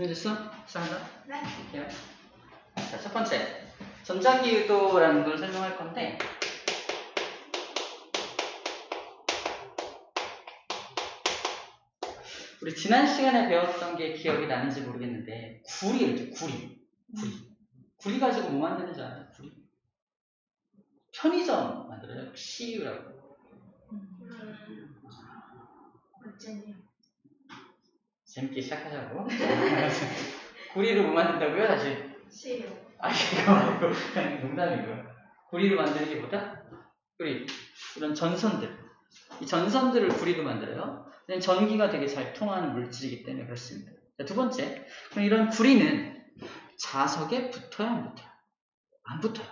준비됐어? 시작한다? 네. 예. 자, 첫 번째. 전자기 유도라는 걸 설명할 건데, 우리 지난 시간에 배웠던 게 기억이 나는지 모르겠는데, 구리 알죠? 구리 가지고 뭐 만드는지 알아요? 구리? 편의점 만들어요. CU라고. 어쩌네요. 재밌게 시작하자고. 구리로 뭐 만든다고요? 다시. CU. 아, 이거 말고 그냥 농담이고요. 구리로 만드는 게 뭐다? 구리. 이런 전선들. 이 전선들을 구리로 만들어요. 전기가 되게 잘 통하는 물질이기 때문에 그렇습니다. 자, 두 번째. 그럼 이런 구리는 자석에 붙어요, 안 붙어요? 안 붙어요.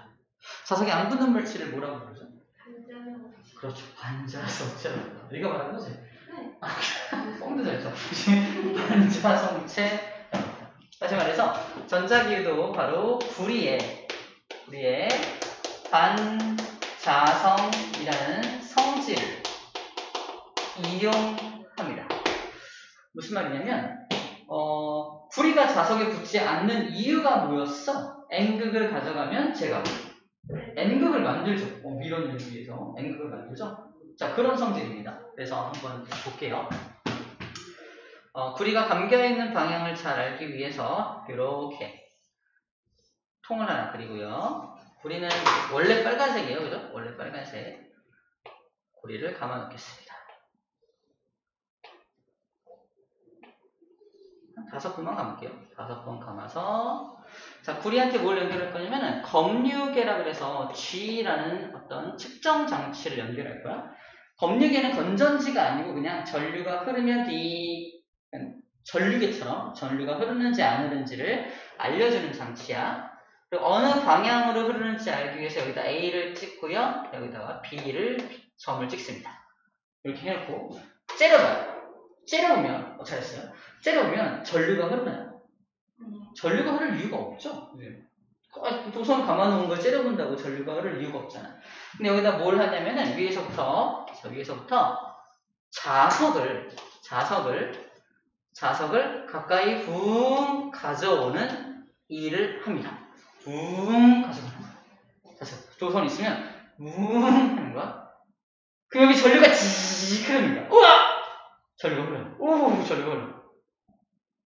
자석에 안 붙는 물질을 뭐라고 부르죠? 반자성. 그렇죠. 반자성체. 네가 말한 거지? 네. 뻥도 잘 쳐. 반자성체. 다시 말해서 전자기유도 바로 구리의 반자성이라는 성질을 이용합니다. 무슨 말이냐면 구리가 자석에 붙지 않는 이유가 뭐였어? N극을 가져가면 제가 N극을 만들죠. 밀원을 위해서 N극을 만들죠. 자, 그런 성질입니다. 그래서 한번 볼게요. 구리가 감겨있는 방향을 잘 알기 위해서 이렇게 통을 하나 그리고요. 구리는 원래 빨간색이에요. 그죠? 원래 빨간색. 구리를 감아 놓겠습니다. 한 5번만 감을게요. 5번 감아서. 자, 구리한테 뭘 연결할 거냐면은 검류계라 그래서 G라는 어떤 측정 장치를 연결할 거야. 검류계는 건전지가 아니고 그냥 전류가 흐르면 이 전류계처럼 전류가 흐르는지 안 흐르는지를 알려주는 장치야. 그리고 어느 방향으로 흐르는지 알기 위해서 여기다 A를 찍고요. 여기다가 B를 점을 찍습니다. 이렇게 해놓고 째려봐요. 째려보면 잘했어요. 째려보면 전류가 흐르나요? 전류가 흐를 이유가 없죠. 도선 감아놓은 걸 째려본다고 전류가 흐를 이유가 없잖아. 근데 여기다 뭘 하냐면은 위에서부터 자석을 가까이 붕 가져오는 일을 합니다. 붕 가져오는 거야. 자석 도선 있으면 붕 하는 거야. 그럼 여기 전류가 지 흐릅니다. 우와! 전류가 흐르는 오, 전류가 흐르는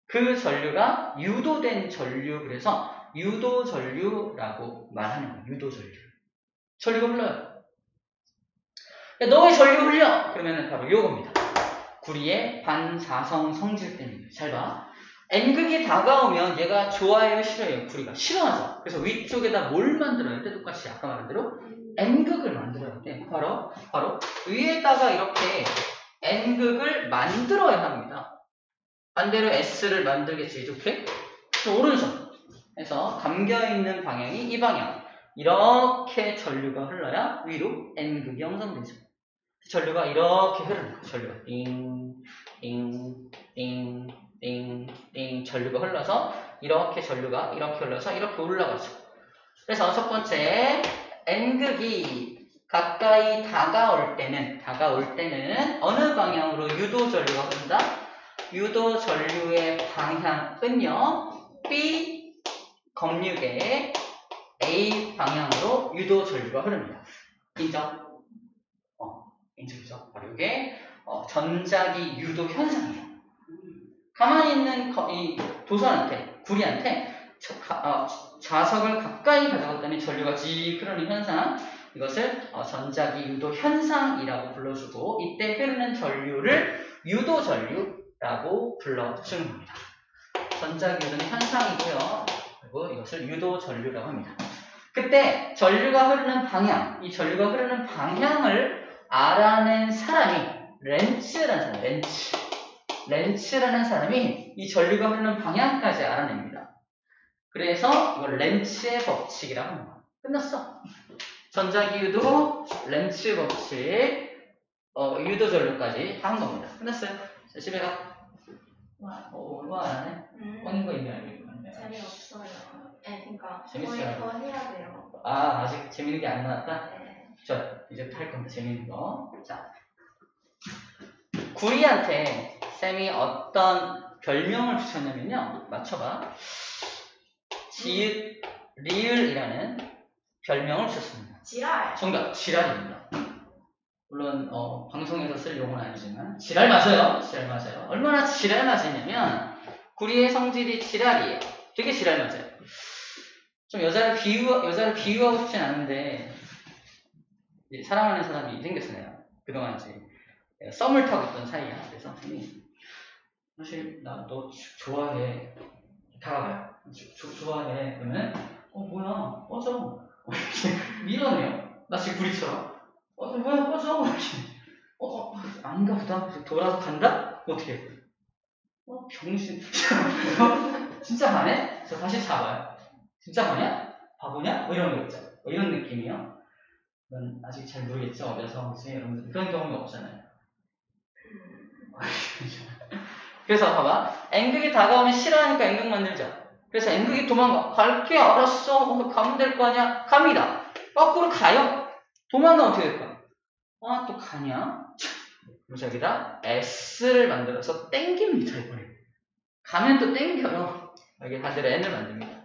그 전류가 유도된 전류, 그래서 유도전류라고 말하는 거예요. 유도전류. 전류가 흘러요. 너 왜 전류 흘려? 그러면은 바로 요겁니다. 구리의 반자성 성질 때문에. 잘 봐. N극이 다가오면 얘가 좋아해요, 싫어해요? 구리가 싫어하죠. 그래서 위쪽에다 뭘 만들어야 돼? 똑같이 아까 말한 대로 N극을 만들어야 돼. 바로 위에다가 이렇게 N극을 만들어야 합니다. 반대로 S를 만들겠지, 이렇게. 오른손. 해서 감겨있는 방향이 이 방향. 이렇게 전류가 흘러야 위로 N극이 형성되죠. 전류가 이렇게 흐르는 거예요. 전류가 띵 전류가 흘러서 이렇게 전류가 이렇게 흘러서 이렇게 올라가죠. 그래서 첫 번째 N극이 가까이 다가올 때는 어느 방향으로 유도 전류가 흐른다? 유도 전류의 방향은요, B 검류계 A 방향으로 유도 전류가 흐릅니다. 인정? 인정이죠. 바로 이게 전자기 유도 현상이에요. 가만히 있는 이 도선한테, 구리한테 자석을 가까이 가져갔더니 전류가 지 흐르는 현상, 이것을 전자기 유도 현상이라고 불러주고, 이때 흐르는 전류를 유도 전류라고 불러주는 겁니다. 전자기 유도는 현상이고요. 그리고 이것을 유도 전류라고 합니다. 그때 전류가 흐르는 방향, 이 전류가 흐르는 방향을 알아낸 사람이 렌츠라는 사람이 이 전류가 흐르는 방향까지 알아냅니다. 그래서 이걸 렌츠의 법칙이라고 합니다. 끝났어. 전자기유도 렌츠 법칙, 유도 전류까지 한 겁니다. 끝났어요. 자, 집에 가. 얼마 안 하네? 꺼낸 거 있냐? 재미없어요. 그러니까 재밌어요. 더 해야 돼요. 아직 재밌는 게 안 나왔다? 네. 자, 이제 할 겁니다. 재밌는 거. 자, 구리한테 쌤이 어떤 별명을 붙였냐면요. 맞춰봐. 지읒, 리을이라는 별명을 붙였습니다. 지랄. 정답, 지랄입니다. 물론 방송에서 쓸 용어는 아니지만 지랄 맞아요. 지랄 맞아요. 얼마나 지랄 맞으냐면 구리의 성질이 지랄이에요. 되게 지랄 맞아요. 좀 여자를 비유하고 싶진 않은데 사랑하는 사람이 생겼어요. 그동안 이제 썸을 타고 있던 사이야. 그래서 사실 나 너 좋아해. 다가가요. 좋아해. 그러면 뭐야 꺼져. 밀어내요. 나 지금 구리처럼. 뭐야 꺼져. 아닌가 보다. 돌아서 간다? 어떻게 해? 병신. 진짜 가네? 저 다시 잡아요. 진짜 가냐? 바보냐? 뭐 이런 거 있죠. 뭐 이런 느낌이요. 그건 아직 잘 모르겠죠. 어려서 혹시 여러분들 그런 경험이 없잖아요. 그래서 봐봐. N극이 다가오면 싫어하니까 N극 만들자. 그래서 N극이 도망가. 갈게 알았어. 가면 될 거 아니야? 갑니다. 거꾸로 가요. 도망가면 어떻게 될까? 또 가냐? 그래서 여기다 S를 만들어서 땡깁니다. 이번에. 가면 또 땡겨요. 여기 반대로 N을 만듭니다.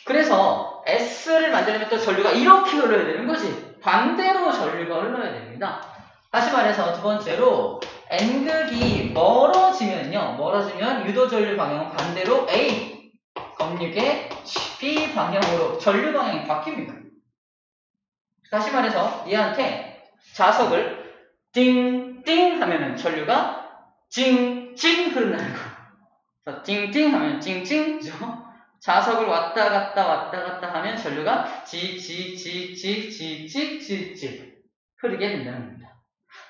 그래서 S를 만들려면 또 전류가 이렇게 흘러야 되는 거지. 반대로 전류가 흘러야 됩니다. 다시 말해서 두 번째로 N극이 멀어지면 유도 전류 방향은 반대로 A 검육의 B 방향으로 전류 방향이 바뀝니다. 다시 말해서 얘한테 자석을 띵띵 하면은 전류가 찡찡 흐른다는 거. 찡찡 하면 찡찡죠. 자석을 왔다 갔다 하면 전류가 직 흐르게 된다는 겁니다.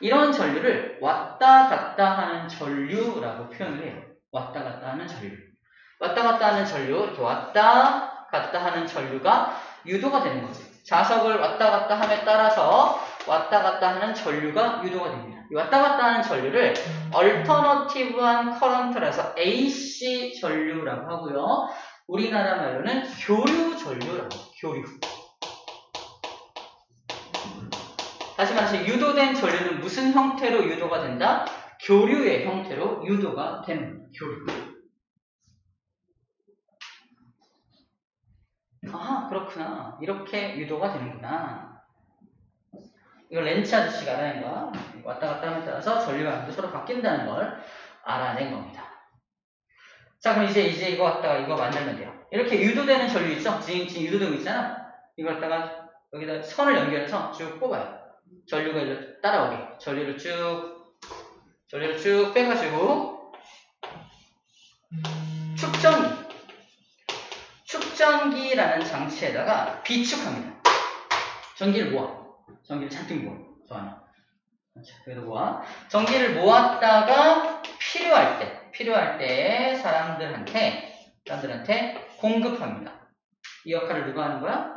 이런 전류를 왔다 갔다 하는 전류라고 표현을 해요. 왔다 갔다 하는 전류. 왔다 갔다 하는 전류, 이렇게 왔다 갔다 하는 전류가 유도가 되는 거지. 자석을 왔다 갔다 함에 따라서 왔다 갔다 하는 전류가 유도가 됩니다. 이 왔다 갔다 하는 전류를 얼터너티브한 커런트라서 AC 전류라고 하고요. 우리나라 말로는 교류 전류라고 해요. 교류. 다시 말해서 유도된 전류는 무슨 형태로 유도가 된다? 교류의 형태로 유도가 되는 겁니다. 교류. 그렇구나. 이렇게 유도가 되는구나. 이걸 렌치 아저씨가 알아낸 거야. 왔다 갔다 함에 따라서 전류가 서로 바뀐다는 걸 알아낸 겁니다. 자, 그럼 이제 이거 갖다가 이거 만들면 돼요. 이렇게 유도되는 전류 있죠? 지금 유도되고 있잖아? 이걸 갖다가 여기다 선을 연결해서 쭉 뽑아요. 전류가 이렇게 따라오게. 전류를 쭉 빼가지고 축전기라는 장치에다가 비축합니다. 전기를 모아. 전기를 잔뜩 모아. 저 안에. 그래서 모아. 전기를 모았다가 필요할 때 사람들한테 공급합니다. 이 역할을 누가 하는 거야?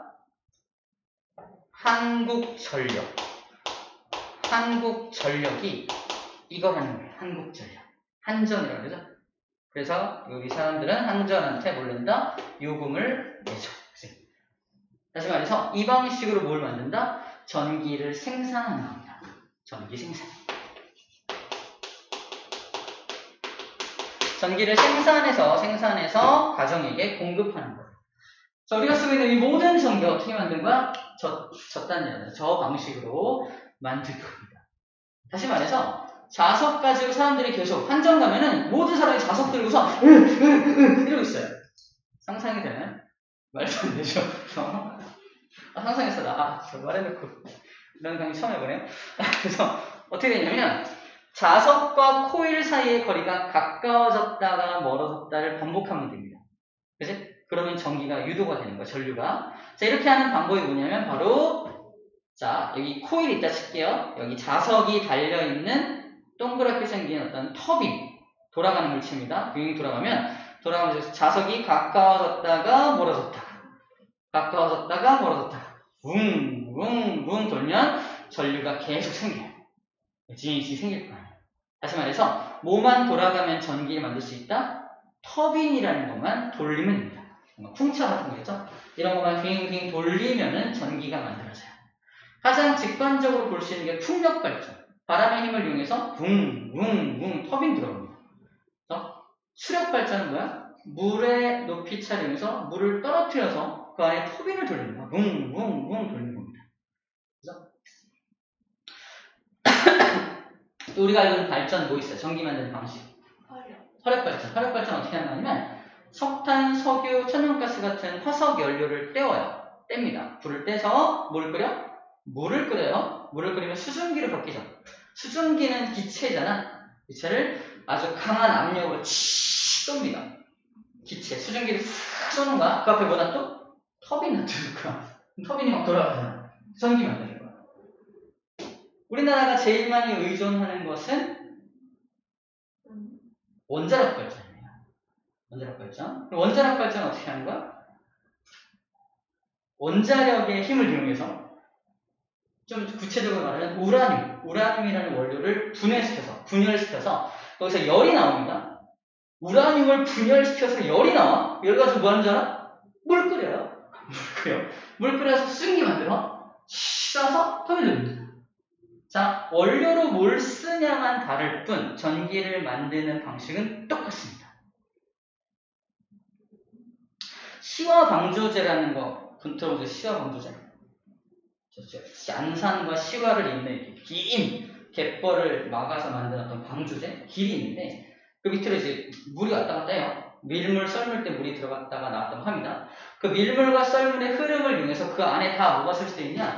한국전력이 이걸 하는 거예요. 한국전력. 한전이라고 그러죠? 그래서 여기 사람들은 한전한테 몰른다 요금을 내죠. 다시 말해서 이 방식으로 뭘 만든다? 전기를 생산하는 겁니다. 전기 생산. 전기를 생산해서 가정에게 공급하는 거예요. 자, 우리가 쓰고 있는 이 모든 전기가 어떻게 만든 거야? 저 방식으로 만든 겁니다. 다시 말해서 자석 가지고 사람들이 계속 한전 가면은 모든 사람이 자석 들고서 이러고 있어요. 상상이 되나요? 말도 안 되죠. 상상했어. 저 말해놓고 이런 강의 처음 해보네요. 그래서 어떻게 되냐면 자석과 코일 사이의 거리가 가까워졌다가 멀어졌다를 반복하면 됩니다. 그치? 그러면 전기가 유도가 되는 거야. 전류가. 자, 이렇게 하는 방법이 뭐냐면 바로 자, 여기 코일 있다 칠게요. 여기 자석이 달려있는 동그랗게 생긴 어떤 터빈 돌아가는 걸 칩니다. 빙 돌아가면서 자석이 가까워졌다가 멀어졌다가 웅 돌면 전류가 계속 생겨요. 진이 생길 거예요. 다시 말해서 뭐만 돌아가면 전기를 만들 수 있다? 터빈이라는 것만 돌리면 됩니다. 풍차 같은 거죠. 이런 것만 빙 돌리면은 전기가 만들어져요. 가장 직관적으로 볼 수 있는 게 풍력 발전. 바람의 힘을 이용해서 붕 터빈 들어갑니다. 수력 발전은 뭐야? 물의 높이 차림에서 물을 떨어뜨려서 그 안에 터빈을 돌리는 거야. 뭉뭉뭉 돌리는 겁니다. 그죠? 또 우리가 알고 있는 발전 뭐 있어요? 전기 만드는 방식. 화력 발전. 화력 발전 어떻게 하냐면 석탄, 석유, 천연가스 같은 화석 연료를 뗍니다. 불을 떼서 물을 끓여? 물을 끓여요. 물을 끓이면 수증기를 벗기죠. 수증기는 기체잖아. 기체를 아주 강한 압력으로 쏩니다. 기체, 수증기를 싹 쏘는 거야. 그 앞에 뭐다 또? 터빈 놔두는 거야. 터빈이 막 돌아가잖아. 전기 만드는 거야. 우리나라가 제일 많이 의존하는 것은 원자력 발전이에요. 원자력 발전. 원자력 발전은 어떻게 하는 거야? 원자력의 힘을 이용해서 좀 구체적으로 말하면 우라늄이라는 원료를 분열시켜서 거기서 열이 나옵니다. 우라늄을 분열시켜서 열이 나와. 열이 가지고 뭐 하는 줄 알아? 물 끓여요. 물 끓여서 수증기 만들어. 쏴서 터빈 돌립니다. 자, 원료로 뭘 쓰냐만 다를 뿐 전기를 만드는 방식은 똑같습니다. 시화 방조제라는 거 들어보세요. 시화 방조제. 안산과 시화를 잇는 이렇게 긴 갯벌을 막아서 만든 어떤 방조제 길이 있는데 그 밑으로 이제 물이 왔다 갔다 해요. 밀물 썰물 때 물이 들어갔다가 나왔다고 합니다. 그 밀물과 썰물의 흐름을 이용해서 그 안에 다 뭐가 쓸 수 있냐?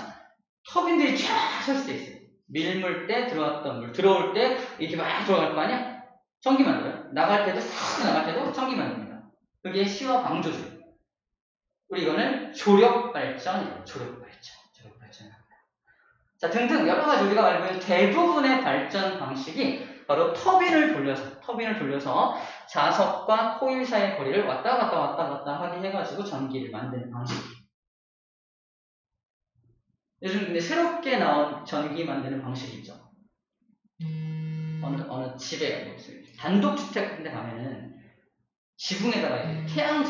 터빈들이 쫙 설 수 있어요. 밀물 때 들어왔던 물 들어올 때 이렇게 막 들어갈 거 아니야? 전기 만들어요. 나갈 때도 싹 나갈 때도 전기 만듭니다. 그게 시화 방조제. 우리 이거는 조력 발전이에요. 조력 발전. 자, 등등 여러 가지 우리가 알고 있는 대부분의 발전 방식이 바로 터빈을 돌려서 자석과 코일 사이의 거리를 왔다 갔다 하게 해가지고 전기를 만드는 방식이에요. 요즘 근데 새롭게 나온 전기 만드는 방식이 있죠. 어느 집에 단독주택 같은 데 가면은 지붕에다가 태양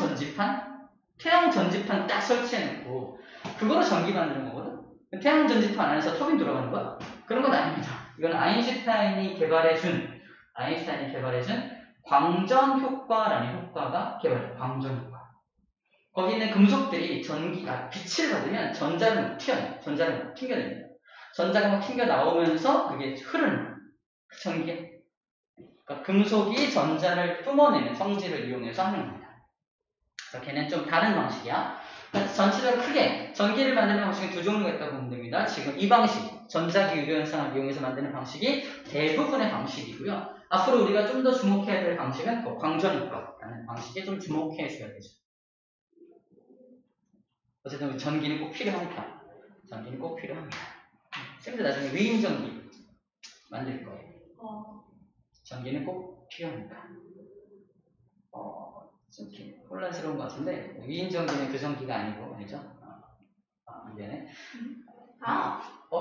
전지판 딱 설치해놓고 그거로 전기 만드는 거거든. 태양 전지판 안에서 터빈 돌아가는 거야? 그런 건 아닙니다. 이건 아인슈타인이 개발해준 광전 효과라는 효과가 개발해요. 광전 효과. 거기 있는 금속들이 빛을 받으면 전자를 막 튕겨냅니다. 전자가 막 튕겨 나오면서 그게 흐르는 거야. 전기. 그러니까 금속이 전자를 뿜어내는 성질을 이용해서 하는 겁니다. 그래서 걔는 좀 다른 방식이야. 전체적으로 크게 전기를 만드는 방식은 두 종류가 있다고 보면 됩니다. 지금 이 방식, 전자기 유료 현상을 이용해서 만드는 방식이 대부분의 방식이고요. 앞으로 우리가 좀 더 주목해야 될 방식은 광전효과라는 방식에 좀 주목해 줘야 되죠. 어쨌든 전기는 꼭 필요합니다. 쌤들 나중에 위임전기 만들 거예요. 전기는 꼭 필요합니다. 좀 이렇게 혼란스러운 것 같은데 위인전기는 그 전기가 아니고 아니죠? 안 되네.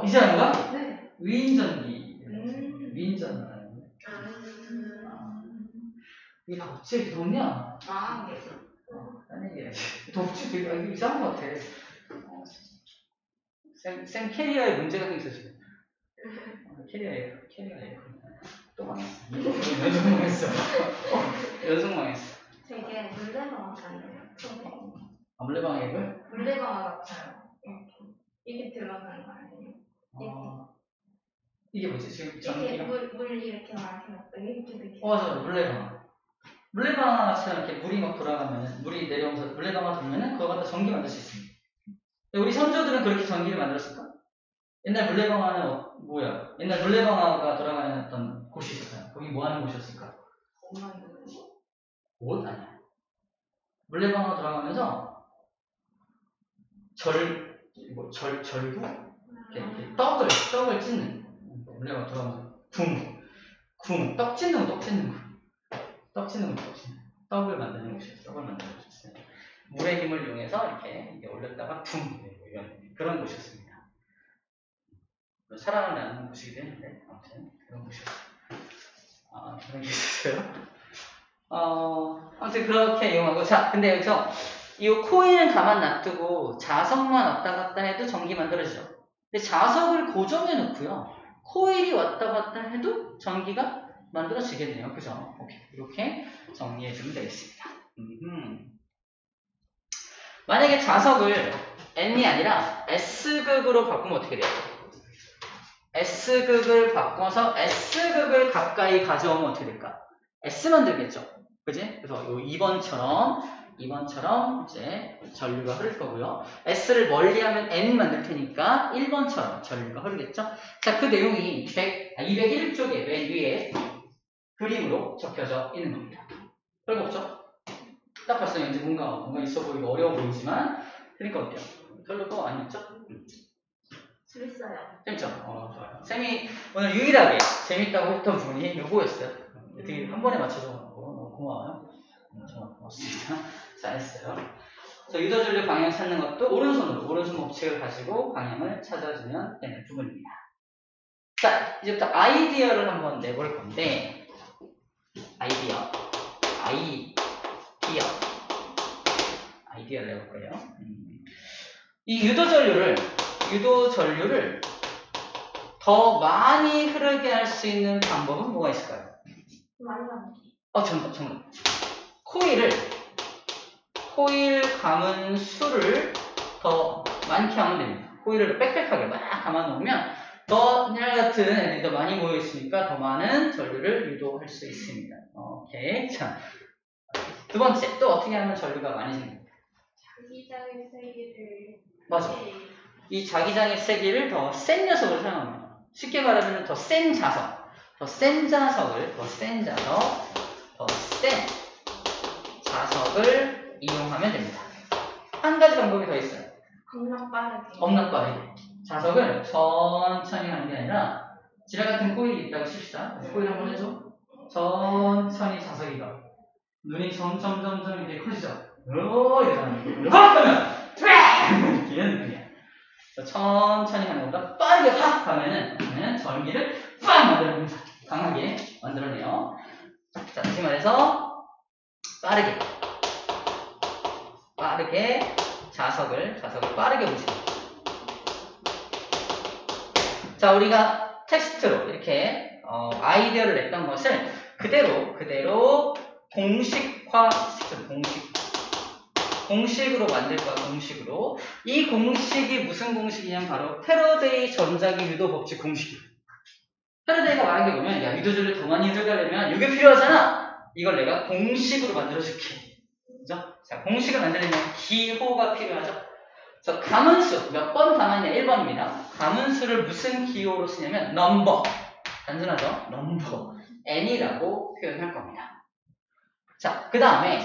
이제 아는 거야? 네. 위인전기. 위인전. 이게 덥지? 이렇게 덥냐? 딴 얘기해야지. 덥지? 되게 이상한 것 같아. 쌤 캐리어에 문제가 좀 있어 지금. 캐리어에 또 망했어. 연속 망했어. 되게 물레방아 같아요. 물레방아 앱을? 물레방아 같아요. 이렇게 들어가는 거 아니에요? 이게 뭐지? 지금 전기가? 물 이렇게 막 이렇게. 맞아, 물레방아. 물레방아처럼 이렇게 물이 막 돌아가면은, 물이 내려오면서 물레방아 돌면은 그거 갖다 전기 만들 수 있습니다. 우리 선조들은 그렇게 전기를 만들었을까? 옛날 물레방아는 뭐야? 옛날 물레방아가 돌아가는 어떤 곳이 있었어요. 거기 뭐 하는 곳이었을까? 옷? 아니야. 물레방아가 돌아가면서 절구? 이렇게 떡을 찢는. 물레방아 돌아가면서 떡 찢는 거. 떡을 만드는 곳이었어요. 물의 힘을 이용해서 이렇게 올렸다가 이런 그런 곳이었습니다. 사랑을 곳이기도 했는데 아무튼 그런 곳이었어요. 그런 게 있었어요. 아무튼 그렇게 이용하고 자 근데 여기서 이 코일은 가만 놔두고 자석만 왔다 갔다 해도 전기 만들어지죠. 근데 자석을 고정해 놓고요. 코일이 왔다 갔다 해도 전기가 만들어지겠네요. 그죠? 오케이. 이렇게 정리해주면 되겠습니다. 만약에 자석을 n이 아니라 s극으로 바꾸면 어떻게 돼요? s극을 바꿔서 s극을 가까이 가져오면 어떻게 될까? s만 들겠죠? 그지? 그래서 요 2번처럼 이제 전류가 흐를 거고요. s를 멀리하면 n 만들 테니까 1번처럼 전류가 흐르겠죠? 자, 그 내용이 201쪽에 맨 위에 그림으로 적혀져 있는 겁니다. 별거 없죠? 딱 봤어요. 이제 뭔가 있어 보이고 어려워 보이지만 그러니까 어때요? 별거 아니었죠? 재밌어요. 재밌죠? 좋아요. 쌤이 오늘 유일하게 재밌다고 했던 부분이 요거였어요. 되게 한 번에 맞춰서 너무 고마워요. 정말 고맙습니다. 잘했어요. 유도 전류 방향 찾는 것도 오른손 법칙을 가지고 방향을 찾아주면 되는 부분입니다. 자, 이제부터 아이디어를 한번 내볼 건데, 아이디어를 내볼 거예요. 이 유도 전류를 더 많이 흐르게 할 수 있는 방법은 뭐가 있을까요? 많이 감기. 정답. 코일 감은 수를 더 많게 하면 됩니다. 코일을 빽빽하게 막 감아 놓으면 더 그냥 같은 애들이 더 많이 모여 있으니까 더 많은 전류를 유도할 수 있습니다. 오케이. 자, 두 번째, 또 어떻게 하면 전류가 많이 생깁니까? 자기장의 세기를. 맞아. 이 자기장의 세기를 더 센 녀석을 사용합니다. 쉽게 말하면 더 센 자석, 더 센 자석을 이용하면 됩니다. 한 가지 방법이 더 있어요. 겁나 빠르게. 자석을 천천히 하는 게 아니라 지뢰 같은 코일이 있다고 칩시다. 코일 한번 해줘. 천천히 자석이 가. 눈이 점점 이렇게 커지죠. 이러면 이렇게 이런 느낌이야. 천천히 하는 것보다 빠르게 확 가면은 전기를 팍 만들어냅니다. 강하게 만들어내요. 자, 다시 말해서 빠르게 자석을 빠르게 움직여. 자, 우리가 텍스트로 이렇게 아이디어를 냈던 것을 그대로 공식으로 만들 거야. 공식으로. 이 공식이 무슨 공식이냐면 바로 패러데이 전자기 유도 법칙 공식이에요. 패러데이가 말한 게 뭐냐면, 야, 유도 전류 더 많이 흐르려면 이게 필요하잖아. 이걸 내가 공식으로 만들어줄게. 그죠? 자, 공식을 만들려면 기호가 필요하죠. 그래서 가문수 몇 번 담았냐? 1번입니다. 가문수를 무슨 기호로 쓰냐면 넘버. 단순하죠? 넘버. n이라고 표현할 겁니다. 자, 그 다음에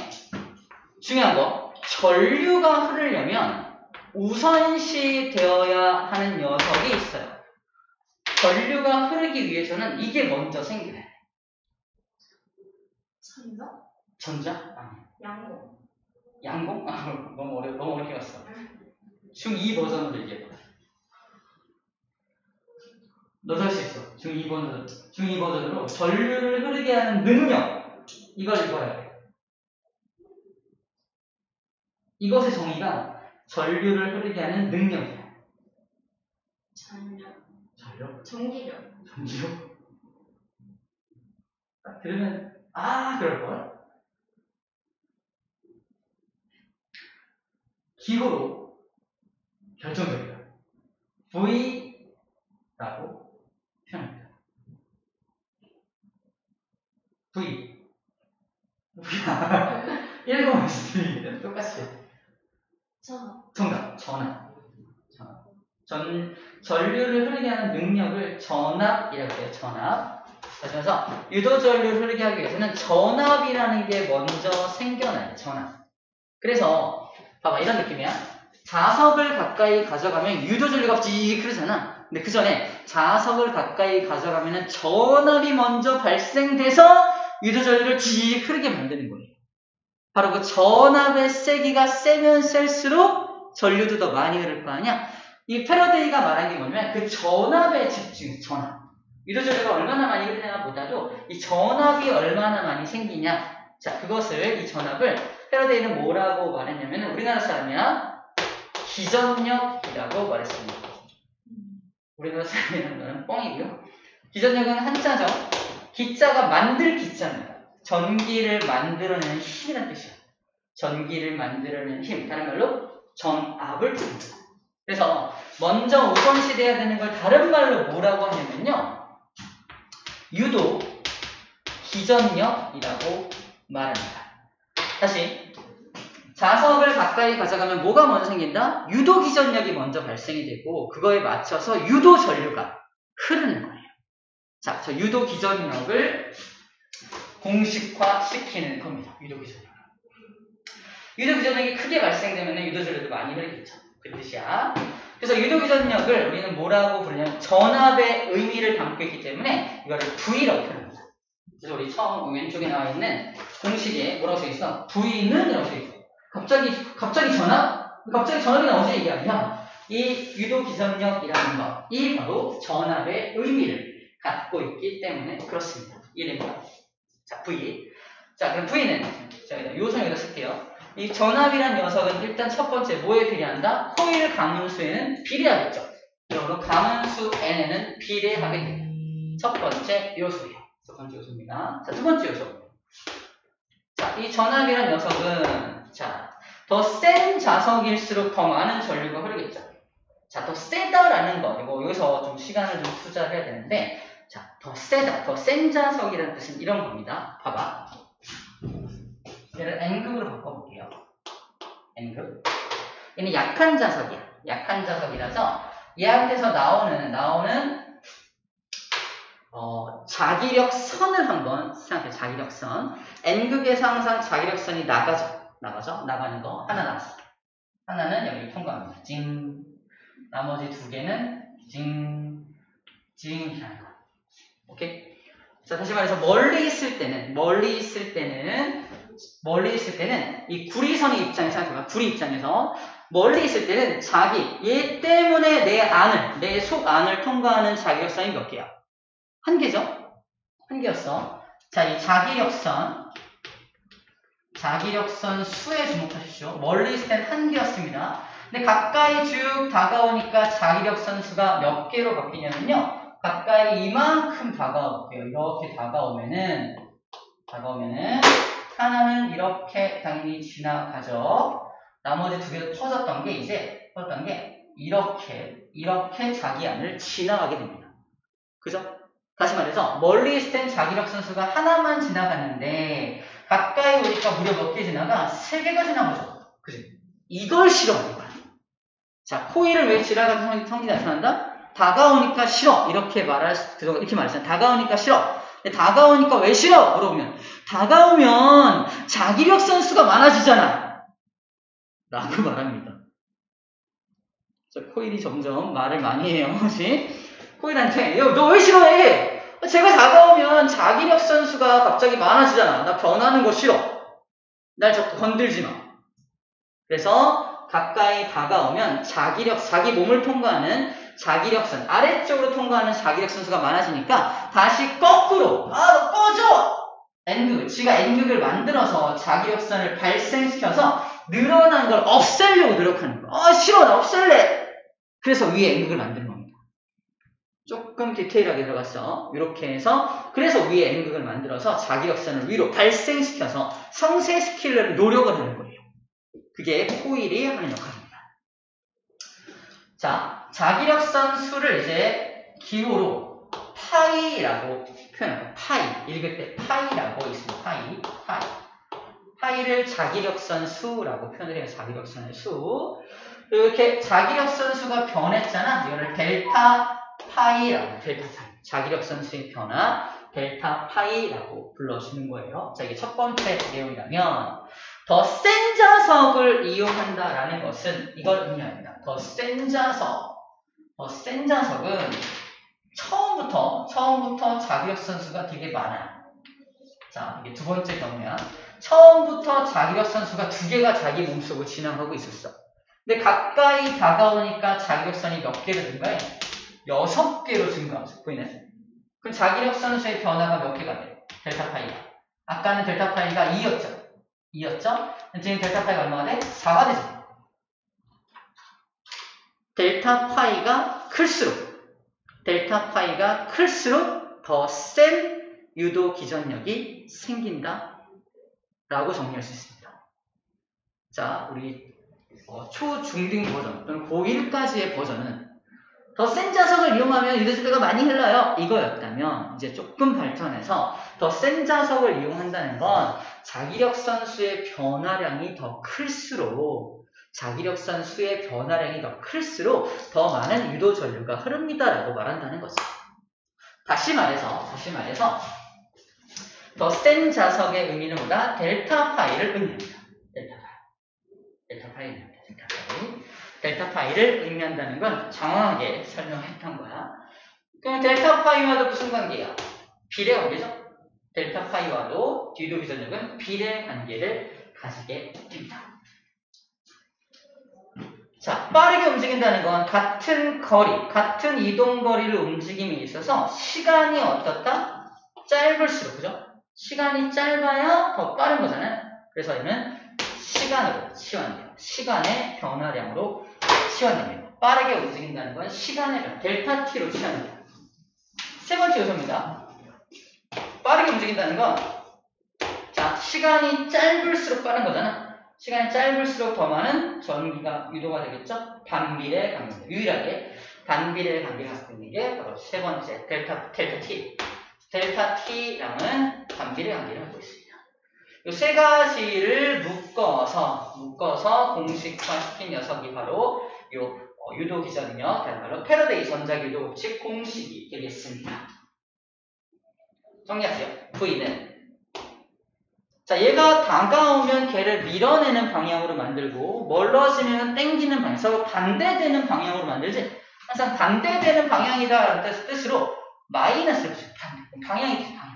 중요한 거. 전류가 흐르려면 우선시 되어야 하는 녀석이 있어요. 전류가 흐르기 위해서는 이게 먼저 생겨야 돼. 전자? 아니. 양공? 너무 어렵게 갔어. 중2 버전으로 얘기해봐. 너도 할 수 있어. 중2 버전으로 전류를 흐르게 하는 능력. 이걸 읽어야 돼. 이것의 정의가 전류를 흐르게 하는 능력이야. 전기력? 들으면 그럴걸? 기호로 결정적이다. V라고 표현합니다. V. 1번은 똑같이. 정답. 전압. 전류를 흐르게 하는 능력을 전압이라고 해요. 전압. 그래서 유도 전류를 흐르게 하기 위해서는 전압이라는 게 먼저 생겨나야 돼. 전압. 그래서 봐봐, 이런 느낌이야. 자석을 가까이 가져가면 유도 전류가 찌익 흐르잖아. 근데 그 전에 자석을 가까이 가져가면은 전압이 먼저 발생돼서 유도 전류를 찌익 흐르게 만드는 거예요. 바로 그 전압의 세기가 세면 셀수록 전류도 더 많이 흐를 거 아니야? 이 패러데이가 말한 게 뭐냐면 그 전압에 집중, 전압. 유도 전류가 얼마나 많이 흐르냐 보다도 이 전압이 얼마나 많이 생기냐. 자, 이 전압을 패러데이는 뭐라고 말했냐면 우리나라 사람이야 기전력이라고 말했습니다. 우리나라 사람이라는 거는 뻥이고요. 기전력은 한자죠. 기자가 만들 기자입니다. 전기를 만들어내는 힘이라는 뜻이에요. 전기를 만들어내는 힘, 다른 말로 전압을 뜻합니다. 그래서 먼저 우선시돼야 되는 걸 다른 말로 뭐라고 하냐면요, 유도 기전력이라고 말합니다. 다시, 자석을 가까이 가져가면 뭐가 먼저 생긴다? 유도 기전력이 먼저 발생이 되고 그거에 맞춰서 유도 전류가 흐르는 거예요. 자, 저 유도 기전력을 공식화시키는 겁니다. 유도 기전력. 유도 기전력이 크게 발생되면 유도 전류도 많이 흐르겠죠. 그 뜻이야. 그래서 유도 기전력을 우리는 뭐라고 부르냐면 전압의 의미를 담고 있기 때문에 이거를 V라고 표현합니다. 그래서 우리 처음 왼쪽에 나와 있는 공식에 뭐라고 써 있어? V는 이라고 써 있어. 갑자기 전압? 갑자기 전압이 나오지 이게 아니라 이 유도 기전력이라는 것, 이 바로 전압의 의미를 갖고 있기 때문에 그렇습니다. 이해됩니까? 자, V. 자, 그럼 V는 자, 요선 여기다 쓸게요. 이 전압이란 녀석은 일단 첫 번째 뭐에 비례한다? 코일 가문수에는 비례하겠죠. 그러므로 가문수 n에는 비례하게 됩니다. 첫 번째 요소예요. 첫 번째 요소입니다. 자, 두 번째 요소. 자, 이 전압이란 녀석은 자, 더 센 자석일수록 더 많은 전류가 흐르겠죠. 자, 더 세다라는 거, 이거 여기서 좀 시간을 좀 투자를 해야 되는데, 자, 더 세다, 더 센 자석이라는 뜻은 이런 겁니다. 봐봐. 얘를 N급으로 바꿔볼게요. N급. 얘는 약한 자석이야. 약한 자석이라서 얘한테서 나오는 자기력선을 한번 생각해. 자기력선. N극에서 항상 자기력선이 나가는 거 하나 나왔어. 하나는 여기를 통과합니다. 징. 나머지 두 개는 징 이렇게 하는 거. 오케이? 자, 다시 말해서 멀리 있을 때는 이 구리선의 입장에서 생각해봐. 구리 입장에서 멀리 있을 때는 얘 때문에 내 속 안을 통과하는 자기력선이 몇 개야? 한 개죠? 한 개였어. 자, 이 자기력선 수에 주목하십시오. 멀리 있을 때는 한 개였습니다. 근데 가까이 쭉 다가오니까 자기력선 수가 몇 개로 바뀌냐면요. 가까이 이만큼 다가올게요. 이렇게 다가오면은 하나는 이렇게 당연히 지나가죠. 나머지 두 개도 터졌던 게 이렇게 자기 안을 지나가게 됩니다. 그죠? 다시 말해서 멀리 있을 땐 자기력선 수가 하나만 지나갔는데 가까이 오니까 무려 몇 개 지나가? 3개가 지나가죠. 그죠? 이걸 싫어하는 거야. 자, 코일을 왜 지나가는 성질이 나타난다? 다가오니까 싫어. 이렇게 말했잖아. 다가오니까 싫어. 근데 다가오니까 왜 싫어? 물어보면 다가오면 자기력선 수가 많아지잖아. 라고 말합니다. 자, 코일이 점점 말을 많이 해요. 그치? 코일한테 너 왜 싫어해? 제가 다가오면 자기력선 수가 갑자기 많아지잖아. 나 변하는 거 싫어. 날 자꾸 건들지 마. 그래서 가까이 다가오면 자기 몸을 통과하는 자기력선, 아래쪽으로 통과하는 자기력선 수가 많아지니까 다시 거꾸로 너 꺼져! N극, 지가 N극을 만들어서 자기력선을 발생시켜서 늘어난 걸 없애려고 노력하는 거야. 싫어, 나 없앨래! 그래서 위에 N극을 만드는 겁니다. 조금 디테일하게 들어갔어. 이렇게 해서 그래서 위에 N극을 만들어서 자기력선을 위로 발생시켜서 성세시키려는 노력을 하는 거예요. 그게 코일이 하는 역할입니다. 자, 자기력선 수를 이제 기호로 파이라고 표현합니다. 읽을 때 파이라고 있습니다. 파이를 자기력선 수라고 표현을 해요. 자기력선의 수. 이렇게 자기력선 수가 변했잖아. 이거를 델타 파이라고, 자기력선 수의 변화, 델타 파이라고 불러주는 거예요. 자, 이게 첫 번째 내용이라면, 더 센 자석을 이용한다라는 것은 이걸 의미합니다. 더 센 자석은 처음부터 자기력선 수가 되게 많아요. 자, 이게 두 번째 경우야. 처음부터 자기력선 수가 2개가 자기 몸속을 지나가고 있었어. 근데 가까이 다가오니까 자기력선이 몇 개로 증가해? 6개로 증가하죠. 보이네? 그럼 자기력선 수의 변화가 몇 개가 돼? 델타 파이가. 아까는 델타 파이가 2였죠? 지금 델타 파이가 얼마가 돼? 4가 되죠. 델타 파이가 클수록 더 센 유도 기전력이 생긴다 라고 정리할 수 있습니다. 자, 우리 초중등 버전 또는 고1까지의 버전은 더 센 자석을 이용하면 유도질료가 많이 흘러요 이거였다면, 이제 조금 발전해서 더 센 자석을 이용한다는 건 자기력선 수의 변화량이 더 클수록 더 많은 유도 전류가 흐릅니다라고 말한다는 거죠. 다시 말해서 더 센 자석의 의미는 뭐다? 델타 파이를 의미합니다. 델타 파이를 의미한다는 건 정확하게 설명했던 거야. 그럼 델타 파이와도 무슨 관계야? 비례 관계죠? 델타 파이와도 유도 기전력은 비례 관계를 가지게 됩니다. 자, 빠르게 움직인다는 건 같은 거리, 같은 이동 거리를 움직임에 있어서 시간이 어떻다? 짧을수록, 그죠? 시간이 짧아야 더 빠른 거잖아요. 그래서 얘는 시간으로 치환돼요. 시간의 변화량으로 치환됩니다. 빠르게 움직인다는 건 시간의 변화, 델타 t로 치환됩니다. 세 번째 요소입니다. 빠르게 움직인다는 건, 자, 시간이 짧을수록 빠른 거잖아. 시간이 짧을수록 더 많은 전기가 유도가 되겠죠? 반비례 관계. 유일하게 반비례 관계를 갖고 있는 게 바로 세 번째 델타 t. 델타 t랑은 반비례 관계를 갖고 있습니다. 이 세 가지를 묶어서 공식화시킨 녀석이 바로 유도 기전력, 바로 패러데이 전자 유도 법칙 공식이 되겠습니다. 정리하세요. V는, 자, 얘가 다가오면 걔를 밀어내는 방향으로 만들고, 멀어지면 땡기는 방향, 서로 반대되는 방향으로 만들지, 항상 반대되는 방향이다라는 뜻으로 마이너스를 붙여요. 방향이 방향.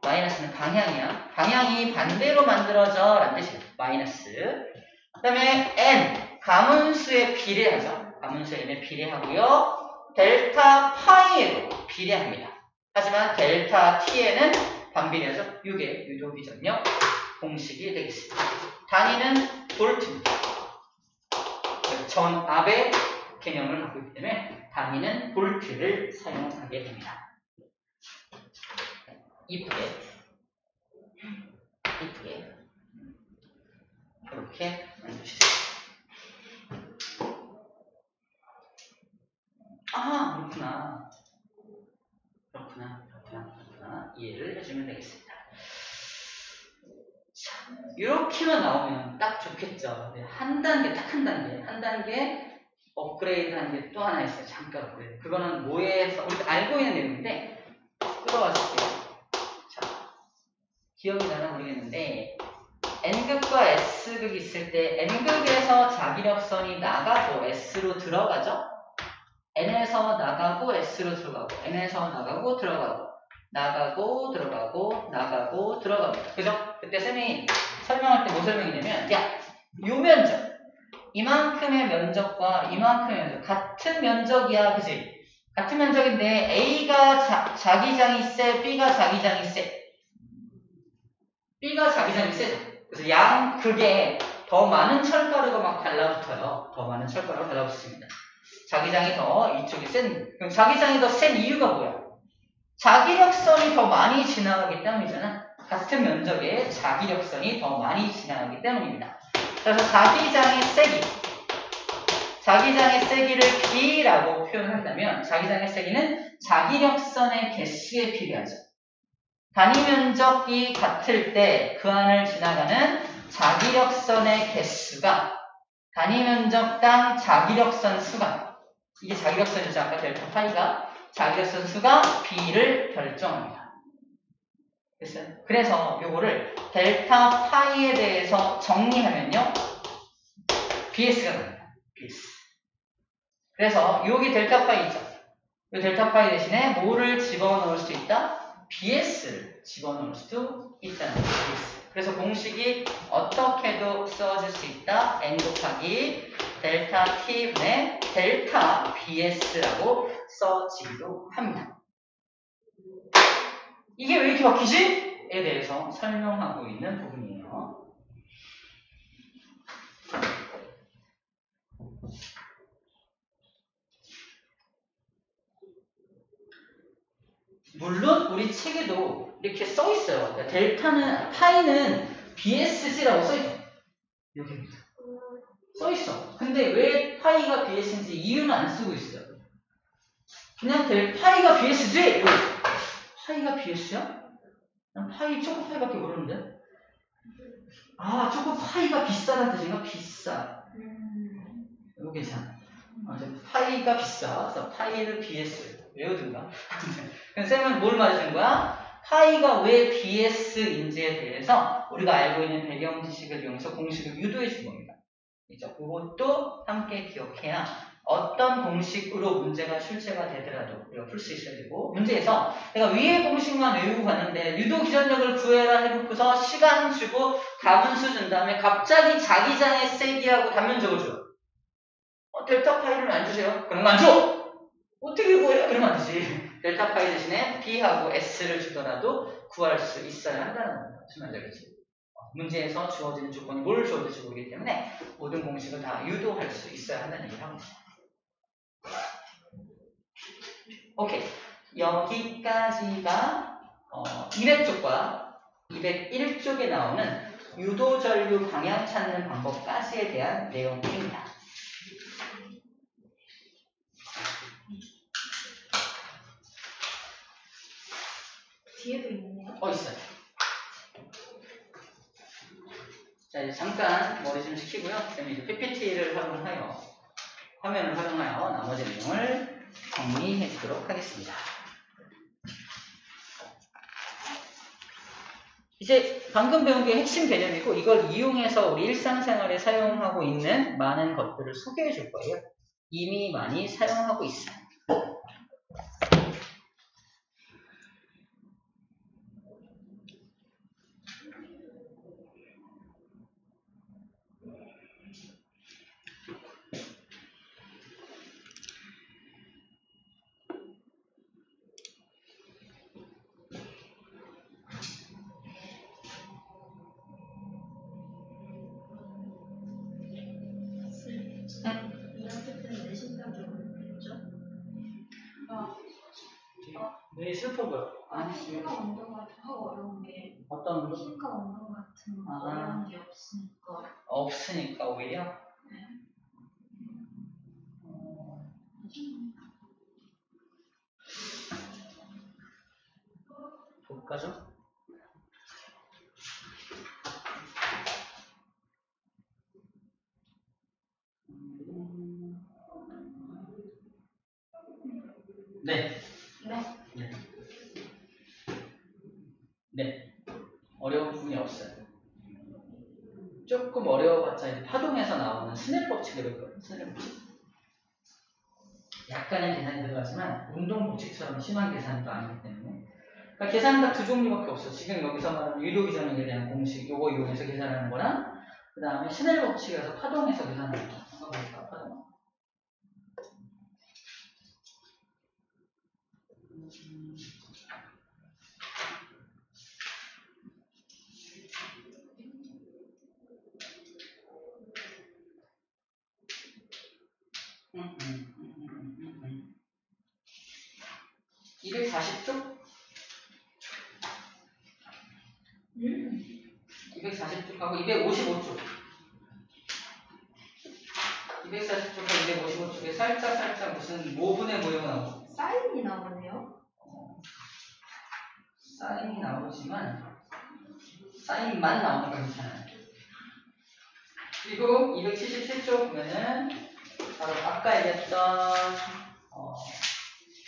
마이너스는 방향이야. 방향이 반대로 만들어져 라는 뜻이에요. 마이너스. 그 다음에 n, 가문수에 비례하죠. 가문수에 n에 비례하고요. 델타 파이에도 비례합니다. 하지만 델타 t에는 반비례하죠. 이게 유도기전력 공식이 되겠습니다. 단위는 볼트입니다. 전압의 개념을 갖고 있기 때문에 단위는 볼트를 사용하게 됩니다. 이쁘게 이렇게 만드시죠. 아, 그렇구나. 이해를 해주면 되겠습니다. 자, 이렇게만 나오면 딱 좋겠죠. 한 단계 업그레이드 하는 게 또 하나 있어요. 잠깐 업그레이드. 그거는 뭐에서 우리가 알고 있는 내용인데 끌어와 줄게요. 자, 기억이 나나 모르겠는데 N극과 S극이 있을 때 N극에서 자기력선이 나가고 S로 들어가죠? N에서 나가고 S로 들어가고, N에서 나가고 들어가고, 나가고 들어갑니다. 그죠? 그때 쌤이 설명할 때 뭐 설명이냐면, 야, 요 면적, 이만큼의 면적과 이만큼의 면적, 같은 면적이야, 그지? 같은 면적인데 A가 자기장이 세, B가 자기장이 세. B가 자기장이 세죠. 그래서 양극에 더 많은 철가루가 막 달라붙어요. 더 많은 철가루가 달라붙습니다. 자기장이 더 이쪽이 센, 그럼 자기장이 더 센 이유가 뭐야? 자기력선이 더 많이 지나가기 때문이잖아. 같은 면적에 자기력선이 더 많이 지나가기 때문입니다. 그래서 자기장의 세기를 B라고 표현한다면 자기장의 세기는 자기력선의 개수에 비례하죠. 단위 면적이 같을 때 그 안을 지나가는 자기력선의 개수가 단위 면적당 자기력선 수가, 이게 자기력선이죠. 아까 델타 파이가 자기력선 수가 B를 결정합니다. 됐어요? 그래서 요거를 델타 파이에 대해서 정리하면요, BS가 됩니다. BS. 그래서 여기 델타 파이죠. 이 델타 파이 대신에 뭐를 집어넣을 수 있다? BS를 집어넣을 수도 있다는 거예요. BS. 그래서 공식이 어떻게도 써질 수 있다. N 곱하기 델타 T분의 델타 BS라고 써지기도 합니다. 이게 왜 이렇게 바뀌지? 에 대해서 설명하고 있는 부분이에요. 물론 우리 책에도 이렇게 써 있어요. 그러니까 델타는 파이는 BSC라고 써 있죠. 이렇게입니다. 써 있어. 근데 왜 파이가 BS인지 이유는 안 쓰고 있어요. 그냥 파이가 BS지. 파이가 BS야? 난 파이 초코파이밖에 모르는데. 아, 초코파이가 비싸다는 뜻인가? 비싸. 이거 괜찮아. 파이가 비싸. 그래서 파이는 BS. 외우든가. 쌤은 뭘 말해주는 거야? 파이가 왜 BS인지에 대해서 우리가 알고 있는 배경 지식을 이용해서 공식을 유도해 준 겁니다. 그죠? 그것도 함께 기억해야 어떤 공식으로 문제가 출제가 되더라도 우리가 풀 수 있어야 되고, 문제에서 내가 위의 공식만 외우고 갔는데 유도 기전력을 구해라 해놓고서 시간 주고 가문수 준 다음에 갑자기 자기장에 세기하고 답문 적어줘요. 델타 파이를 안 주세요. 그럼 안 줘! 어떻게 구해요? 그러면 안 되지. 델타 파이 대신에 B하고 S를 주더라도 구할 수 있어야 한다는 겁니다. 무슨 말인지 알겠지? 문제에서 주어지는 조건이 뭘 주어질지 모르기 때문에 모든 공식을 다 유도할 수 있어야 한다는 얘기를 합니다. 오케이. 여기까지가 200쪽과 201쪽에 나오는 유도전류 방향 찾는 방법까지에 대한 내용입니다. 뒤에도 있네요. 있어요. 자, 이제 잠깐 머리 좀 식히고요. 그다음에 이제 PPT를 활용하여, 화면을 활용하여 나머지 내용을 정리해 주도록 하겠습니다. 이제 방금 배운 게 핵심 개념이고, 이걸 이용해서 우리 일상생활에 사용하고 있는 많은 것들을 소개해 줄 거예요. 이미 많이 사용하고 있어요. 왜 슬퍼 보여? 신과 운동 같은 거 어려운 게 어떤 운동? 신과 운동 같은 거 어려운 게 없으니까. 없으니까 오히려? 네. 볼까죠? 네. 네. 어려운 부분이 없어요. 조금 어려워봤자 이제 파동에서 나오는 스넬 법칙을 배울 스넬 법칙. 약간의 계산이 들어가지만 운동 법칙처럼 심한 계산도 아니기 때문에. 그러니까 계산은 딱 두 종류밖에 없어. 지금 여기서 말하는 유도 기전력에 대한 공식, 요거 이용해서 계산하는 거랑, 그 다음에 스넬 법칙에서 파동에서 계산하는 거. 볼까, 파동. 음. 240쪽? 240쪽하고 255쪽. 240쪽과 255쪽에 살짝 무슨 모분의 모형이 나오죠? 사인이 나오네요. 사인이 나오지만 사인만 나오니까 괜찮아요. 그리고 277쪽 보면은 바로 아까 얘기했던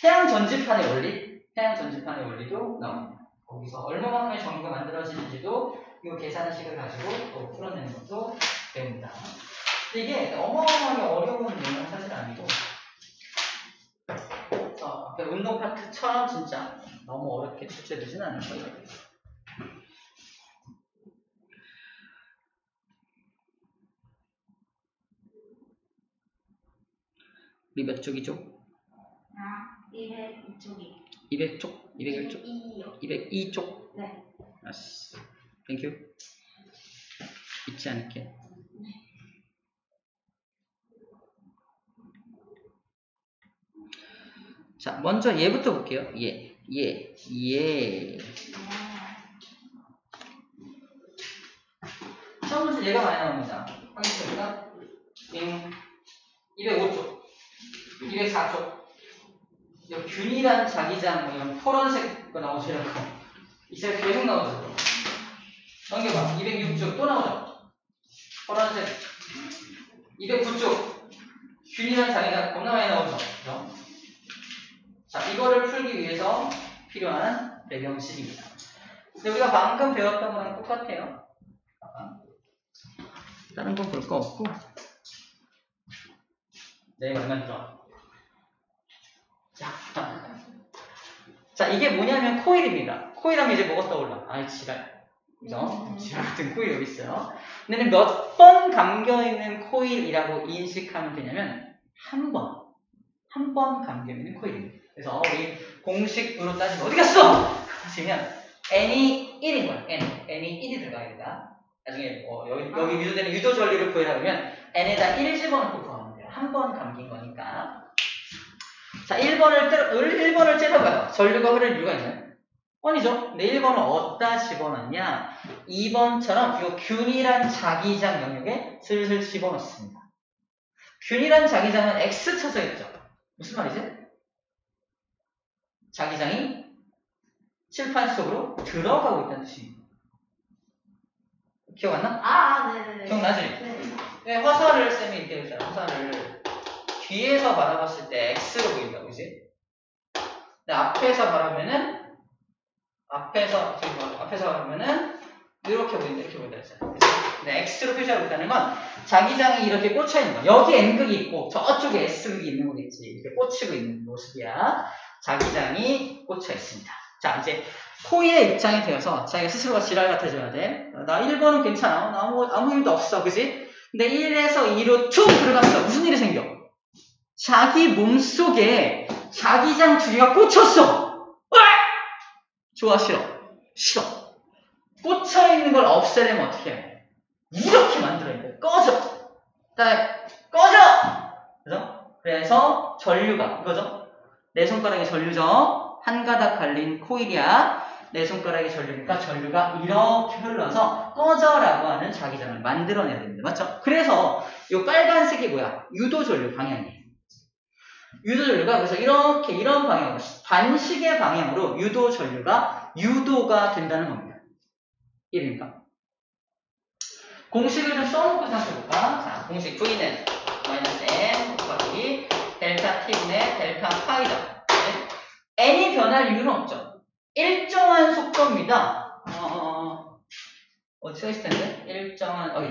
태양 전지판의 원리도 나옵니다. 거기서 얼마만큼의 전기가 만들어지는지도 이 계산식을 가지고 또 풀어내는 것도 배웁니다. 이게 어마어마하게 어려운 내용은 사실 아니고, 앞에 운동 파트처럼 진짜 너무 어렵게 출제되진 않을 거예요. 우리 몇 쪽이죠? 202쪽이. 200쪽? 201쪽? 202요. 202쪽? 네. 아씨, 땡큐. 잊지 않을게. 자, 먼저 얘부터 볼게요. 얘. 얘가 많이 나옵니다. 하겠습니까? 205쪽, 204쪽. 균일한 자기장, 뭐 이런 포란색 거 나오죠, 이런 거. 이제 계속 나오죠. 넘겨봐. 206쪽 또 나오죠. 포란색. 209쪽. 균일한 자기장 겁나 많이 나오죠. 그죠? 자, 이거를 풀기 위해서 필요한 배경식입니다. 근데 우리가 방금 배웠던 거랑 똑같아요. 다른 건 볼 거 없고. 네, 말만 들어. 자, 이게 뭐냐면 코일입니다. 코일하면 이제 뭐가 떠올라? 아이, 지랄. 그죠? 지랄 같은 코일 여기 있어요. 근데 몇 번 감겨있는 코일이라고 인식하면 되냐면, 한 번 감겨있는 코일입니다. 그래서 우리 공식으로 따지면 어디 갔어? 하시면, n이 1인 거예요. n이 1이 들어가야 된다. 나중에 여기 유도되는 유도 전류를 구해라면 n에다 1 집어넣고 구하면 돼요. 한 번 감긴 거니까. 자, 1번을 째려봐요. 전류가 흐를 이유가 있나요? 아니죠. 근데 1번을 어디다 집어넣냐? 2번처럼 이 균일한 자기장 영역에 슬슬 집어넣습니다. 균일한 자기장은 X 쳐져 있죠. 무슨 말이지? 자기장이 칠판 속으로 들어가고 있다는 뜻입니다. 기억 안 나? 네네. 기억나지? 네. 화살을 쌤이 이렇게 했잖아. 화살을 뒤에서 바라봤을 때 X로 보인다, 그지? 근데 앞에서 바라보면은 이렇게 보인다, 이렇게 보인다 했잖아. 근데 X로 표시하고 있다는 건 자기장이 이렇게 꽂혀 있는 거야. 여기 N극이 있고 저쪽에 S극이 있는 거겠지. 이렇게 꽂히고 있는 모습이야. 자기장이 꽂혀 있습니다. 자, 이제 코일의 입장이 되어서 자기가 스스로가 지랄 같아져야 돼. 나 1번은 괜찮아. 나 아무 일도 없어. 그지? 근데 1에서 2로 툭 들어갔어. 무슨 일이 생겨? 자기 몸속에 자기장 두 개가 꽂혔어. 좋아, 싫어. 꽂혀있는 걸 없애려면 어떻게 해? 이렇게 만들어야 돼. 꺼져. 그죠? 그래서 전류가 이거죠? 내 손가락에 전류죠? 한 가닥 갈린 코일이야. 내 손가락에 전류니까 전류가 이렇게 흘러서 꺼져라고 하는 자기장을 만들어내야 됩니다. 맞죠? 그래서 이 빨간색이 뭐야? 유도전류 방향이에요. 유도전류가 그래서 이렇게 이런 방향으로 반식의 방향으로 유도전류가 유도가 된다는 겁니다. 이해됩니까? 공식을 좀 써놓고 생각해볼까? 자, 공식 V는 -m 곱하기 델타 T분의 델타 파이다. n이 변할 이유는 없죠. 일정한 속도입니다. 어디 써있을 텐데? 일정한,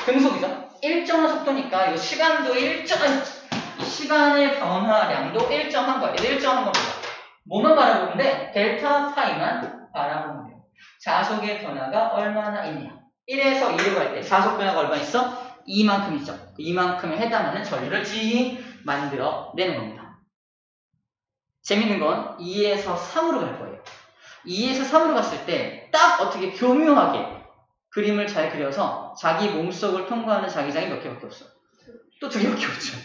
등속이죠? 일정한 속도니까 이 시간도 이 시간의 변화량도 일정한 거예요. 일정한 겁니다. 뭐만 바라보면 돼? 델타 파이만 바라보면 돼요. 자속의 변화가 얼마나 있냐. 1에서 2로 갈 때 자속 변화가 얼마 있어? 이만큼 있죠. 이만큼에 해당하는 전류를 만들어 내는 겁니다. 재밌는 건 2에서 3으로 갈 거예요. 2에서 3으로 갔을 때 딱 어떻게 교묘하게 그림을 잘 그려서 자기 몸속을 통과하는 자기장이 몇 개밖에 없어? 또 2개밖에 없죠.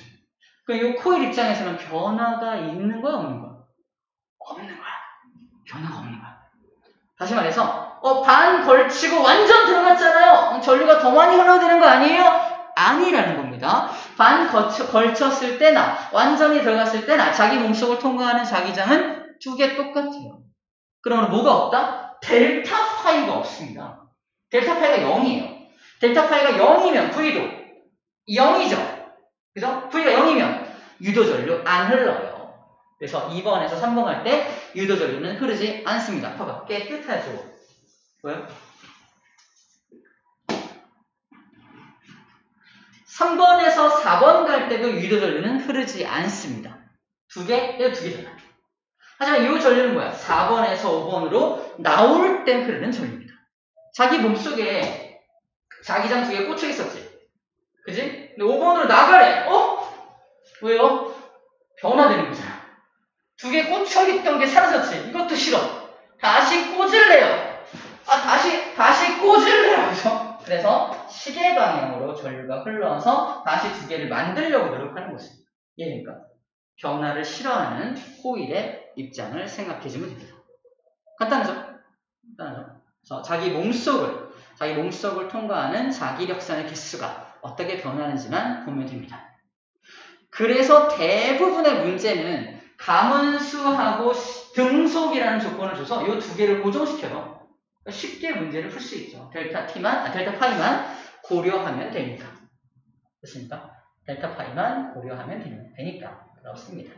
그럼 이 코일 입장에서는 변화가 있는 거야, 없는 거야? 없는 거야. 변화가 없는 거야. 다시 말해서 반 걸치고 완전 들어갔잖아요. 전류가 더 많이 흘러야 되는 거 아니에요? 아니라는 겁니다. 반 걸쳤을 때나 완전히 들어갔을 때나 자기 몸속을 통과하는 자기장은 2개 똑같아요. 그러면 뭐가 없다? 델타 파이가 없습니다. 델타 파이가 0이에요. 델타 파이가 0이면 V도 0이죠. 그죠? V가 0이면 유도전류 안 흘러요. 그래서 2번에서 3번 갈 때 유도전류는 흐르지 않습니다. 봐봐. 깨끗하죠? 뭐요? 3번에서 4번 갈 때도 유도전류는 흐르지 않습니다. 2개? 얘도 2개잖아. 하지만 이 전류는 뭐야? 4번에서 5번으로 나올 때 흐르는 전류입니다. 자기 몸속에 자기장 2개 꽂혀 있었지. 그지? 근데 5번으로 나가래. 왜요? 변화되는 거잖아. 2개 꽂혀있던 게 사라졌지. 이것도 싫어. 다시 꽂을래요. 다시 꽂을래요. 그죠? 그래서 시계 방향으로 전류가 흘러서 다시 2개를 만들려고 노력하는 것입니다. 이해됩니까? 변화를 싫어하는 코일의 입장을 생각해주면 됩니다. 간단하죠? 그래서 자기 몸속을 자기 몸속을 통과하는 자기력산의 개수가 어떻게 변하는지만 보면 됩니다. 그래서 대부분의 문제는 가문수하고 등속이라는 조건을 줘서 이 두 개를 고정시켜요. 쉽게 문제를 풀 수 있죠. 델타 파이만 고려하면 되니까. 됐습니까? 델타 파이만 고려하면 되니까. 그렇습니다.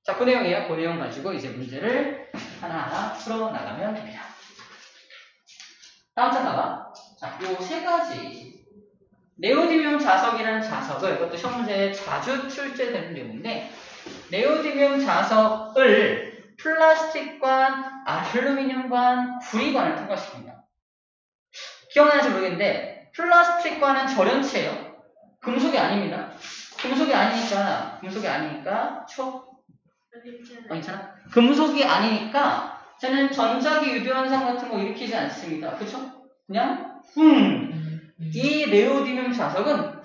자, 그 내용이에요. 그 내용 가지고 이제 문제를 하나하나 풀어나가면 됩니다. 다음 차다가, 자, 요 세 가지. 네오디뮴 자석이라는 자석을, 이것도 시험 문제에 자주 출제되는 내용인데, 네오디뮴 자석을 플라스틱관, 알루미늄관, 구리관을 통과시킵니다. 기억나는지 모르겠는데, 플라스틱관은 절연체예요. 금속이 아닙니다. 금속이 아니니까, 괜찮아? 금속이 아니니까, 쟤는 전자기 유도현상 같은 거 일으키지 않습니다. 그쵸? 그냥, 이 네오디뮴 자석은,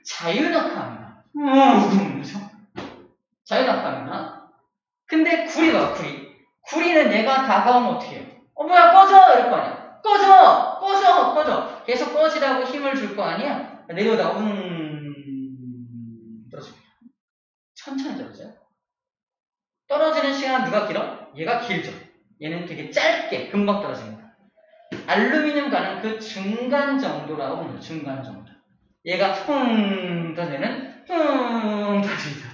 자유낙하합니다. 그죠? 자유낙하합니다. 근데 구리가, 구리는 내가 다가오면 어떻게 해요? 뭐야, 꺼져! 이럴 거 아니야. 꺼져! 계속 꺼지라고 힘을 줄 거 아니야? 내려오다가, 떨어집니다. 천천히 떨어져요. 떨어지는 시간은 누가 길어? 얘가 길죠. 얘는 되게 짧게, 금방 떨어집니다. 알루미늄과는 그 중간 정도라고 봅니다. 중간 정도. 얘가 떨어지는 떨어집니다.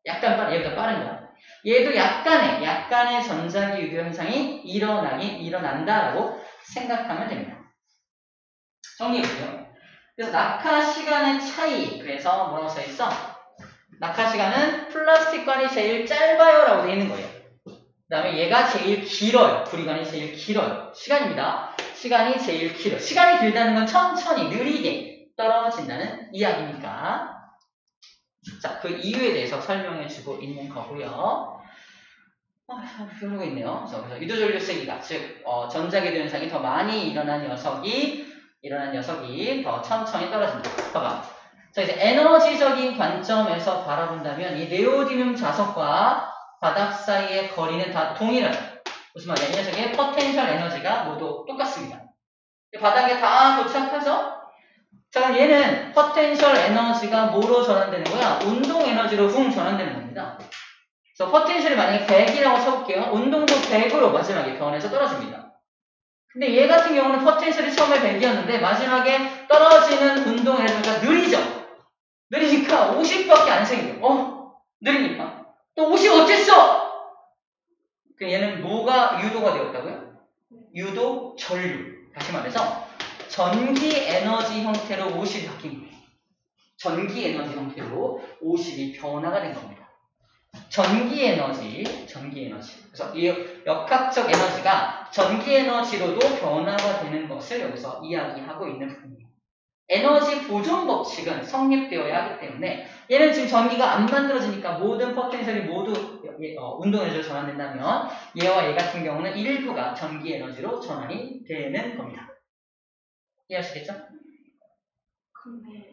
얘보다 빠른 거야. 얘도 약간의 전자기 유도 현상이 일어난다라고 생각하면 됩니다. 정리해볼게요. 그래서 낙하 시간의 차이. 그래서 뭐라고 써있어? 낙하 시간은 플라스틱관이 제일 짧아요 라고 되어 있는 거예요. 그 다음에 얘가 제일 길어요. 구리관이 제일 길어요. 시간입니다. 시간이 제일 길어요. 시간이 길다는 건 천천히 느리게 떨어진다는 이야기니까. 자, 그 이유에 대해서 설명해 주고 있는 거고요. 그러고 있네요. 그래서 유도전류세기가, 즉 전자기도 현상이 더 많이 일어난 녀석이 더 천천히 떨어진다. 봐봐. 자, 이제 에너지적인 관점에서 바라본다면 이 네오디뮴 자석과 바닥 사이의 거리는 다 동일해요. 무슨 말이야? 이 녀석의 포텐셜 에너지가 모두 똑같습니다. 바닥에 다 도착하죠? 자, 그럼 얘는 포텐셜 에너지가 뭐로 전환되는 거야? 운동 에너지로 전환되는 겁니다. 그래서 포텐셜이 만약에 100이라고 쳐볼게요. 운동도 100으로 마지막에 변해서 떨어집니다. 근데 얘 같은 경우는 포텐셜이 처음에 100이었는데 마지막에 떨어지는 운동 에너지가 느리니까 50밖에 안 생겨. 느리니까. 또 50 어땠어? 그럼 얘는 뭐가 유도가 되었다고요? 유도 전류. 다시 말해서 전기 에너지 형태로 50이 바뀐 거예요. 전기 에너지 형태로 50이 변화가 된 겁니다. 전기 에너지. 그래서 이 역학적 에너지가 전기 에너지로도 변화가 되는 것을 여기서 이야기하고 있는 부분이에요. 에너지 보존 법칙은 성립되어야 하기 때문에 얘는 지금 전기가 안 만들어지니까 모든 포텐셜이 모두 운동 에너지로 전환된다면 얘와 얘 같은 경우는 일부가 전기 에너지로 전환이 되는 겁니다. 이해하시겠죠? 근데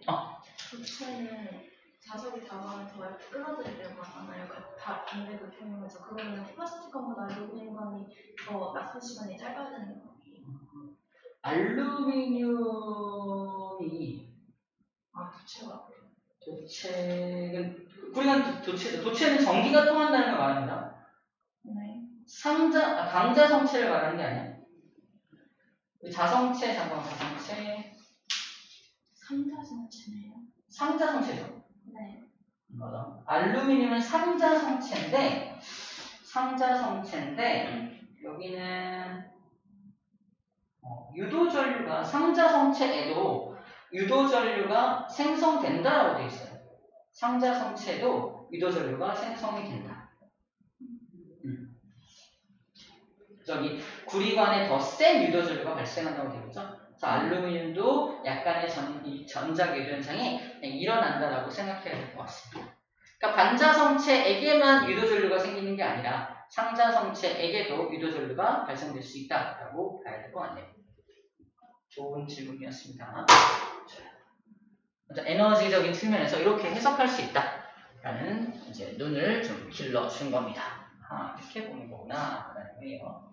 부채는 자석이 다가오면 더 이렇게 끌어들이려고 하잖아요. 반대 극형이면서 그러면 플라스틱관보다 알루미늄관이 더 낙하 시간이 짧아야 되는 거예요. 알루미늄이 부채가 도체는 우리가 도체는 전기가 통한다는 걸 말합니다. 네. 강자 성체를 말하는 게 아니야. 자성체. 삼자성체네요. 상자성체죠. 네. 맞아. 알루미늄은 상자성체인데 여기는 유도전류가 상자성체에도 유도전류가 생성된다라고 되어 있어요. 상자성체에도 유도전류가 생성이 된다. 저기 구리관에 더 센 유도전류가 발생한다고 되어 있죠. 그래서 알루미늄도 약간의 전자기 유도 현상이 일어난다라고 생각해야 될 것 같습니다. 그러니까 반자성체에게만 유도전류가 생기는 게 아니라 상자성체에게도 유도전류가 발생될 수 있다라고 봐야 될 것 같네요. 좋은 질문이었습니다. 먼저 에너지적인 측면에서 이렇게 해석할 수 있다라는 이제 눈을 좀 길러준 겁니다. 이렇게 보는 거구나 라는 거예요.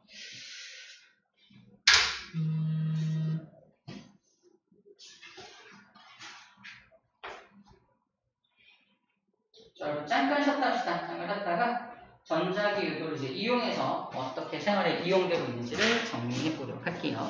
자, 여러분 잠깐 쉬었다 합시다. 잠깐 쉬었다가 전자기 유도를 이제 이용해서 어떻게 생활에 이용되고 있는지를 정리해 보도록 할게요.